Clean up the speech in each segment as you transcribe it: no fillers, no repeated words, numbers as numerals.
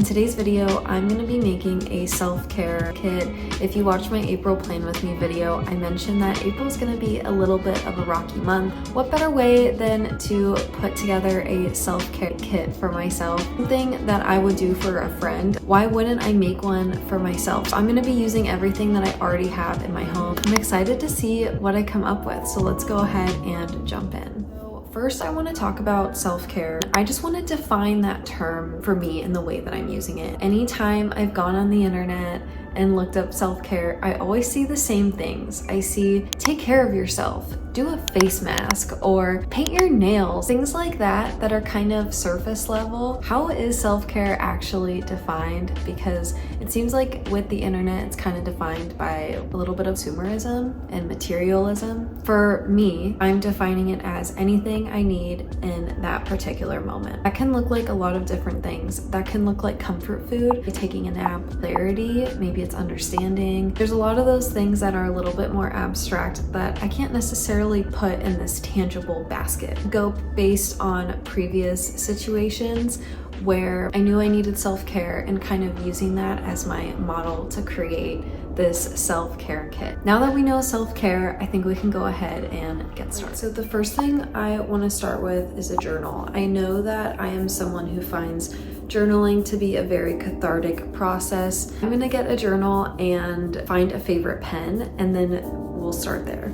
In today's video, I'm going to be making a self-care kit. If you watched my April Plan With Me video, I mentioned that April's going to be a little bit of a rocky month. What better way than to put together a self-care kit for myself? Something that I would do for a friend. Why wouldn't I make one for myself? I'm going to be using everything that I already have in my home. I'm excited to see what I come up with, so let's go ahead and jump in. First, I want to talk about self-care. I just want to define that term for me in the way that I'm using it. Anytime I've gone on the internet and looked up self-care, I always see the same things. I see take care of yourself, do a face mask, or paint your nails, things like that are kind of surface level. How is self-care actually defined? Because it seems like with the internet, it's kind of defined by a little bit of consumerism and materialism. For me, I'm defining it as anything I need in that particular moment. That can look like a lot of different things. That can look like comfort food, taking a nap, clarity, maybe it's understanding. There's a lot of those things that are a little bit more abstract that I can't necessarily put in this tangible basket. Go based on previous situations where I knew I needed self-care and kind of using that as my model to create this self-care kit. Now that we know self-care, I think we can go ahead and get started. So the first thing I want to start with is a journal. I know that I am someone who finds journaling to be a very cathartic process. I'm gonna get a journal and find a favorite pen, and then we'll start there.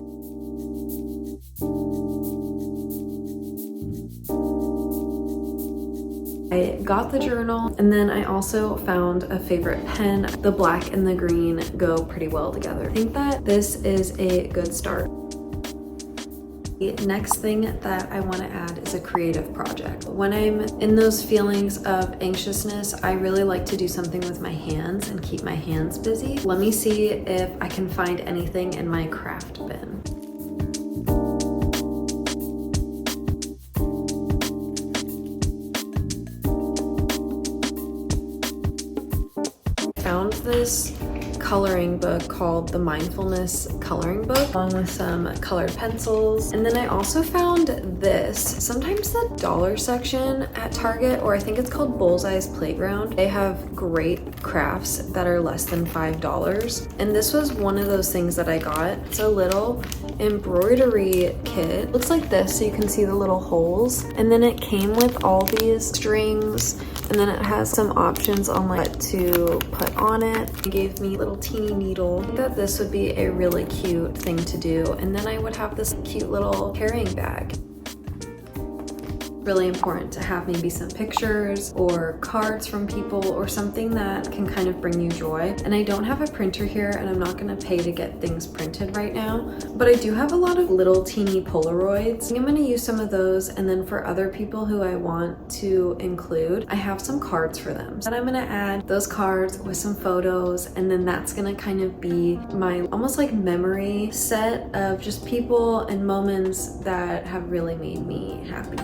I got the journal, and then I also found a favorite pen. The black and the green go pretty well together. I think that this is a good start. The next thing that I want to add is a creative project. When I'm in those feelings of anxiousness, I really like to do something with my hands and keep my hands busy. Let me see if I can find anything in my craft bin. Found this coloring book called the Mindfulness Coloring Book, along with some colored pencils. And then I also found this, sometimes the dollar section at Target, or I think it's called Bullseye's Playground. They have great crafts that are less than $5. And this was one of those things that I got. It's a little embroidery kit. Looks like this, so you can see the little holes. And then it came with all these strings, and then it has some options on like what to put on it. It gave me a little teeny needle. I think that this would be a really cute thing to do. And then I would have this cute little carrying bag. Really important to have maybe some pictures or cards from people or something that can kind of bring you joy. And I don't have a printer here, and I'm not going to pay to get things printed right now, but I do have a lot of little teeny Polaroids. I'm going to use some of those, and then for other people who I want to include, I have some cards for them. So I'm going to add those cards with some photos, and then that's going to kind of be my almost like memory set of just people and moments that have really made me happy.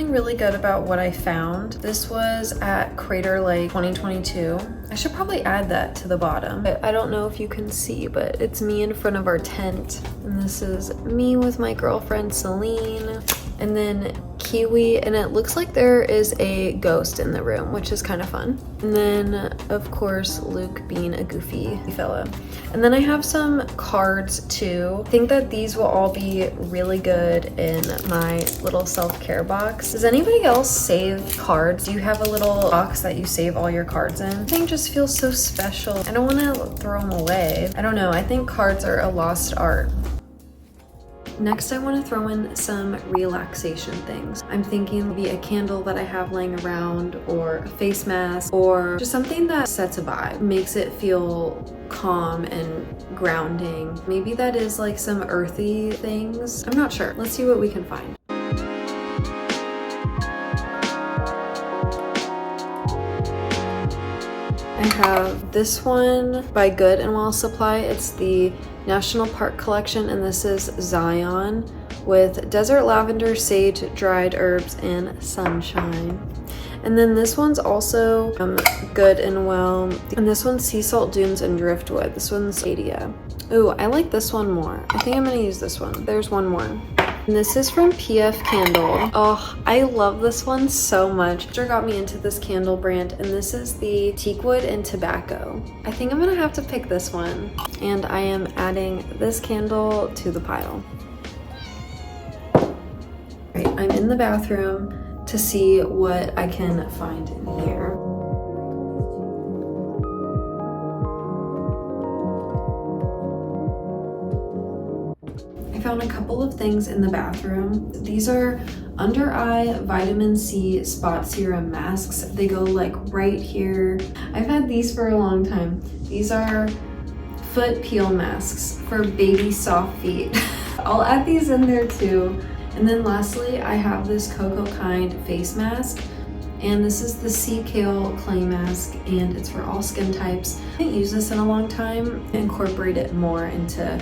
Really good about what I found. This was at Crater Lake 2022. I should probably add that to the bottom. I don't know if you can see, but it's me in front of our tent. And this is me with my girlfriend Celine, and then Kiwi, and it looks like there is a ghost in the room, which is kind of fun. And then of course Luke being a goofy fella. And then I have some cards too. I think that these will all be really good in my little self-care box. Does anybody else save cards? Do you have a little box that you save all your cards in? Everything just feels so special. I don't want to throw them away. I don't know, I think cards are a lost art. Next, I want to throw in some relaxation things. I'm thinking maybe a candle that I have laying around, or a face mask, or just something that sets a vibe, makes it feel calm and grounding. Maybe that is like some earthy things. I'm not sure. Let's see what we can find. I have this one by Good and Well Supply. It's the National Park Collection, and this is Zion with desert lavender, sage, dried herbs, and sunshine. And then this one's also good and well. And this one's sea salt dunes and driftwood. This one's Adia. Ooh, I like this one more. I think I'm gonna use this one. There's one more. And this is from PF Candle. Oh, I love this one so much. Sister got me into this candle brand, and this is the teakwood and tobacco. I think I'm gonna have to pick this one. And I am adding this candle to the pile. Right, I'm in the bathroom to see what I can find in here. I found a couple of things in the bathroom. These are under eye vitamin C spot serum masks. They go like right here. I've had these for a long time. These are foot peel masks for baby soft feet. I'll add these in there too. And then lastly, I have this Cocoa Kind face mask, and this is the Sea Kale Clay Mask, and it's for all skin types. I haven't used this in a long time. I incorporate it more into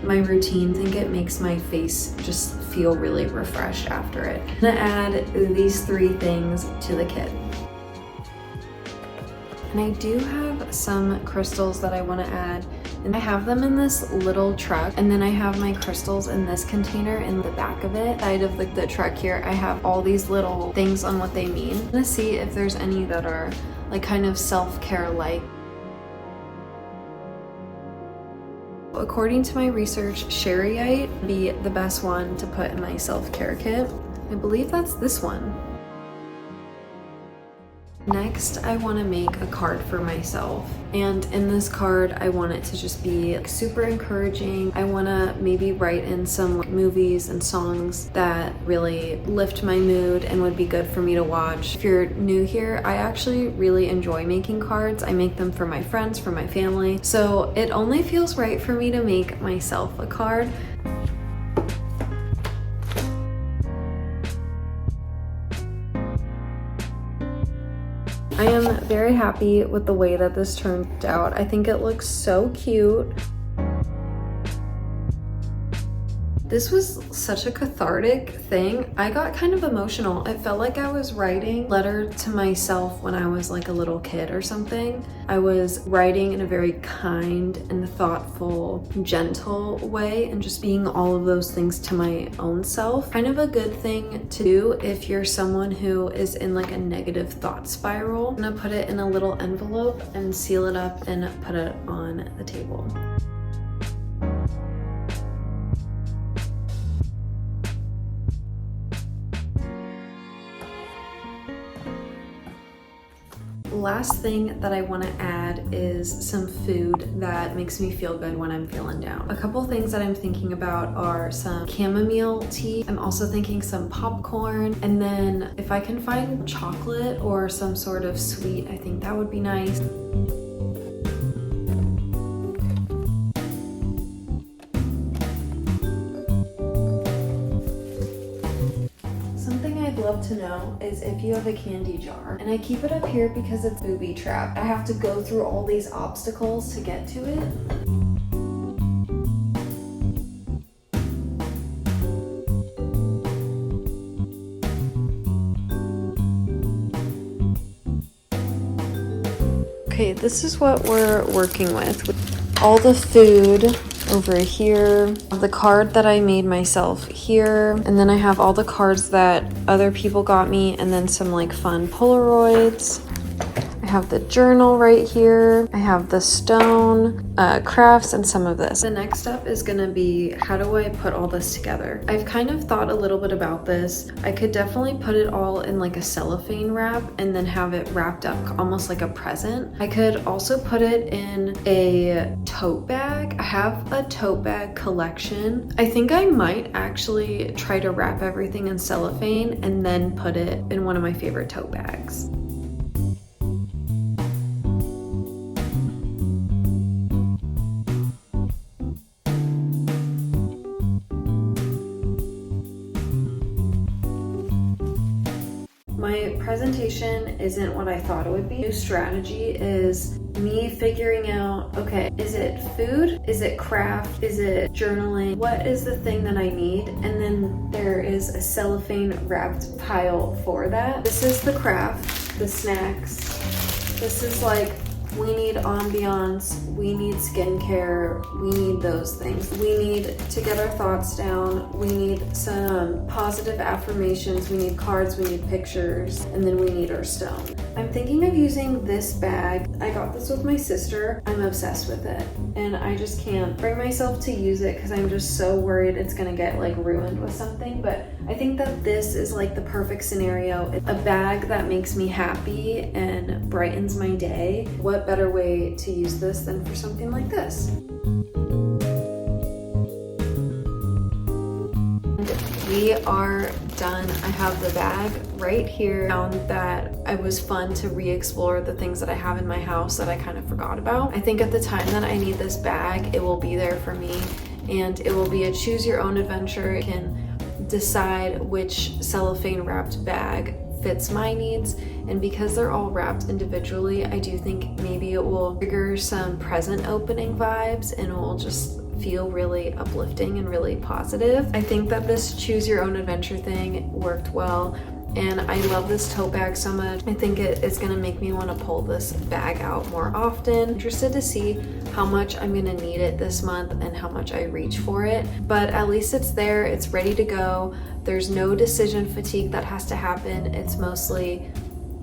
my routine. I think it makes my face just feel really refreshed after it. I'm gonna add these 3 things to the kit. And I do have some crystals that I want to add, and I have them in this little truck, and then I have my crystals in this container in the back of it. Side of the truck here, I have all these little things on what they mean. I'm gonna see if there's any that are like kind of self-care like. According to my research, Sherryite would be the best one to put in my self-care kit. I believe that's this one. Next, I want to make a card for myself, and in this card I want it to just be like super encouraging. I want to maybe write in some movies and songs that really lift my mood and would be good for me to watch. If you're new here, I actually really enjoy making cards. I make them for my friends, for my family, so it only feels right for me to make myself a card. I am very happy with the way that this turned out. I think it looks so cute. This was such a cathartic thing. I got kind of emotional. It felt like I was writing a letter to myself when I was like a little kid or something. I was writing in a very kind and thoughtful, gentle way, and just being all of those things to my own self. Kind of a good thing to do if you're someone who is in like a negative thought spiral. I'm gonna put it in a little envelope and seal it up and put it on the table. Last thing that I want to add is some food that makes me feel good when I'm feeling down. A couple things that I'm thinking about are some chamomile tea. I'm also thinking some popcorn, and then if I can find chocolate or some sort of sweet, I think that would be nice. Love to know is if you have a candy jar, and I keep it up here because it's booby trapped. I have to go through all these obstacles to get to it. Okay, this is what we're working with. All the food over here, the card that I made myself here, and then I have all the cards that other people got me, and then some like fun Polaroids. I have the journal right here. I have the stone, crafts, and some of this. The next step is gonna be, how do I put all this together? I've kind of thought a little bit about this. I could definitely put it all in like a cellophane wrap and then have it wrapped up almost like a present. I could also put it in a tote bag. I have a tote bag collection. I think I might actually try to wrap everything in cellophane and then put it in one of my favorite tote bags. My presentation isn't what I thought it would be. New strategy is me figuring out, okay, is it food? Is it craft? Is it journaling? What is the thing that I need? And then there is a cellophane wrapped pile for that. This is the craft, the snacks. This is like, we need ambiance, we need skincare, we need those things. We need to get our thoughts down, we need some positive affirmations, we need cards, we need pictures, and then we need our stone. I'm thinking of using this bag. I got this with my sister. I'm obsessed with it, and I just can't bring myself to use it because I'm just so worried it's gonna get like ruined with something. But I think that this is like the perfect scenario. It's a bag that makes me happy and brightens my day. What better way to use this than for something like this? We are done. I have the bag right here. I found that it was fun to re-explore the things that I have in my house that I kind of forgot about. I think at the time that I need this bag, it will be there for me, and it will be a choose your own adventure. You can decide which cellophane wrapped bag fits my needs, and because they're all wrapped individually, I do think maybe it will trigger some present opening vibes and it will just feel really uplifting and really positive. I think that this choose your own adventure thing worked well, and I love this tote bag so much. I think it's gonna make me want to pull this bag out more often. Interested to see how much I'm gonna need it this month and how much I reach for it, but at least it's there, it's ready to go. There's no decision fatigue that has to happen. It's mostly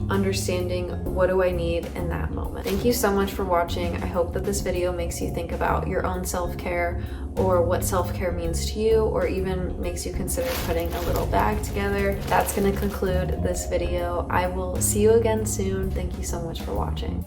understanding what do I need in that moment. Thank you so much for watching. I hope that this video makes you think about your own self-care or what self-care means to you, or even makes you consider putting a little bag together. That's going to conclude this video. I will see you again soon. Thank you so much for watching.